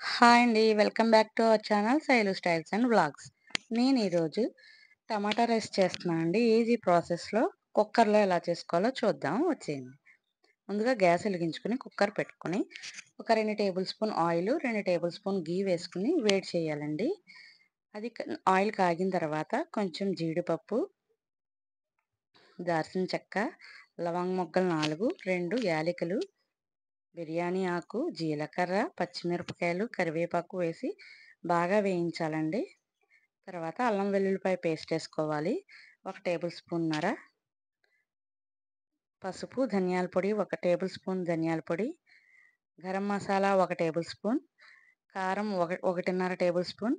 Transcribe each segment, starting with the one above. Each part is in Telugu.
హాయ్ అండి. Welcome back to our channel Shailu styles and vlogs. నేను ఈరోజు టమాటా రైస్ చేస్తున్నానండి. ఈజీ ప్రాసెస్‌లో కుక్కర్‌లో ఎలా చేసుకోవాలో చూద్దాం వచ్చేయండి. ముందుగా గ్యాస్ వెలిగించుకొని కుక్కర్ పెట్టుకొని ఒక 2 tablespoon oil, 2 tablespoon ghee వేసుకొని వేడి చేయాలండి. అది ఆయిల్ కాగిన తర్వాత కొంచెం జీడిపప్పు, దాల్చిన చెక్క, లవంగ మొగ్గలు 4, 2 యాలకులు, బిర్యానీ ఆకు, జీలకర్ర, పచ్చిమిరపకాయలు, కరివేపాకు వేసి బాగా వేయించాలండి. తర్వాత అల్లం వెల్లుల్లిపాయ పేస్ట్ వేసుకోవాలి. 1 టేబుల్ స్పూన్నర పసుపు, ధనియాల పొడి 1 టేబుల్ స్పూన్ ధనియాల పొడి, గరం మసాలా 1 టేబుల్ స్పూన్, కారం 1.5 టేబుల్ స్పూన్.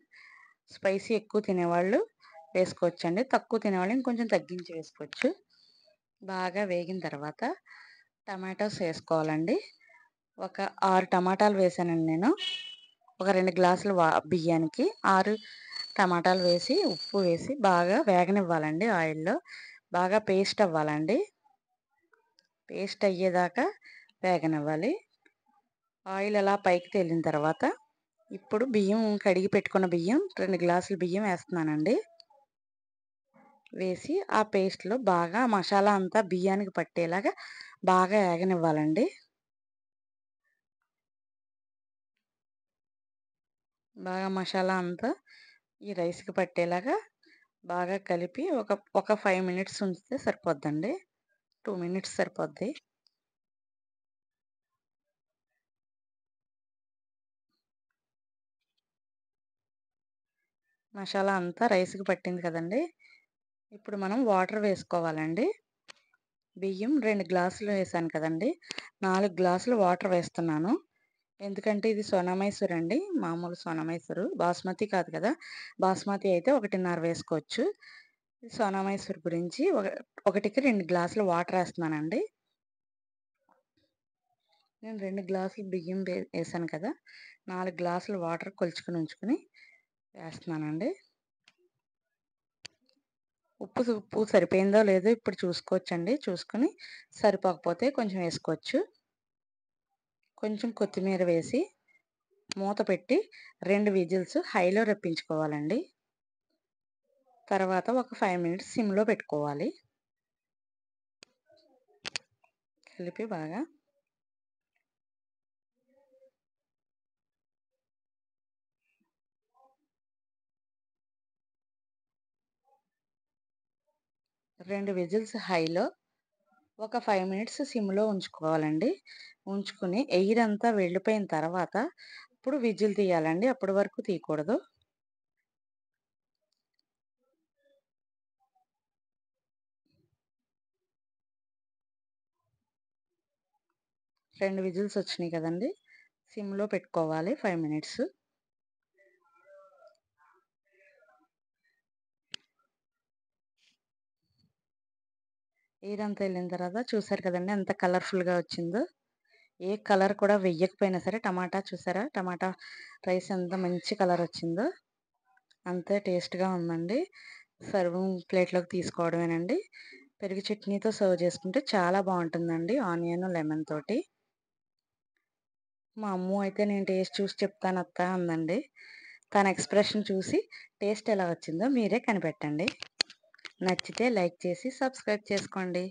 స్పైసీ ఎక్కువ తినేవాళ్ళు వేసుకోవచ్చండి. తక్కువ తినేవాళ్ళు ఇంకొంచెం తగ్గించి వేసుకోవచ్చు. బాగా వేగిన తర్వాత టమాటోస్ వేసుకోవాలండి. ఒక 6 టమాటాలు వేసానండి నేను. ఒక 2 గ్లాసుల బియ్యానికి 6 టమాటాలు వేసి, ఉప్పు వేసి బాగా వేగనివ్వాలండి ఆయిల్‌లో. బాగా పేస్ట్ అవ్వాలండి. పేస్ట్ అయ్యేదాకా వేగనివ్వాలి. ఆయిల్ అలా పైకి తేలిన తర్వాత ఇప్పుడు బియ్యం కడిగి పెట్టుకున్న బియ్యం 2 గ్లాసుల బియ్యం వేస్తున్నానండి. వేసి ఆ పేస్ట్‌లో బాగా మసాలా అంతా బియ్యానికి పట్టేలాగా బాగా ఏగనివ్వాలండి. బాగా మసాలా అంతా ఈ రైస్‌కి పట్టేలాగా బాగా కలిపి ఒక 5 మినిట్స్ ఉంచితే సరిపోద్దండి. 2 మినిట్స్ సరిపోద్ది. మసాలా అంతా రైస్‌కి పట్టింది కదండీ! ఇప్పుడు మనం వాటర్ వేసుకోవాలండి. బియ్యం 2 గ్లాసులు వేసాను కదండీ! 4 గ్లాసులు వాటర్ వేస్తున్నాను. ఎందుకంటే ఇది సోనా మైసూర్ అండి. మామూలు సోనా మైసూరు. బాస్మతి కాదు కదా! బాస్మతి అయితే 1.5 వేసుకోవచ్చు. సోనా మైసూర్ గురించి ఒకటికి 2 గ్లాసులు వాటర్ ఏస్తున్నానండి. నేను 2 గ్లాసులు బియ్యం ఏసాను కదా! 4 గ్లాసులు వాటర్ కొలుచుకొని ఉంచుకొని వేస్తున్నానండి. ఉప్పు సరిపోయిందో లేదో ఇప్పుడు చూసుకోవచ్చండి. చూసుకొని సరిపోకపోతే కొంచెం వేసుకోవచ్చు. కొంచెం కొత్తిమీర వేసి మూత పెట్టి 2 విజిల్స్ హైలో రప్పించుకోవాలండి. తర్వాత ఒక 5 మినిట్స్ సిమ్‌లో పెట్టుకోవాలి. కలిపి బాగా 2 విజిల్స్ హైలో ఒక 5 మినిట్స్ సిమ్‌లో ఉంచుకోవాలండి. ఉంచుకొని ఎయిర్ అంతా వెళ్ళిపోయిన తర్వాత అప్పుడు విజిల్ తీయాలండి. అప్పటి వరకు తీయకూడదు. 2 విజిల్స్ వచ్చినాయి కదండీ! సిమ్‌లో పెట్టుకోవాలి 5 మినిట్స్. ఎయిర్ అంతా ఎళ్ళిన తర్వాత చూసారు కదండీ! ఎంత కలర్‌ఫుల్‌గా వచ్చిందో. ఏ కలర్ కూడా వెయ్యకపోయినా సరే టమాటా చూసారా? టమాటా రైస్ ఎంత మంచి కలర్ వచ్చిందో. అంతే టేస్ట్‌గా ఉందండి. సర్వింగ్ ప్లేట్‌లోకి తీసుకోవడమేనండి. పెరుగు చట్నీతో సర్వ్ చేసుకుంటే చాలా బావుంటుందండి. ఆనియన్, లెమన్ తోటి. మా అమ్మ అయితే నేను టేస్ట్ చూసి చెప్తానత్త అందండి. తన ఎక్స్‌ప్రెషన్ చూసి టేస్ట్ ఎలా వచ్చిందో మీరే కనిపెట్టండి. నచ్చితే లైక్ చేసి సబ్స్క్రైబ్ చేసుకోండి.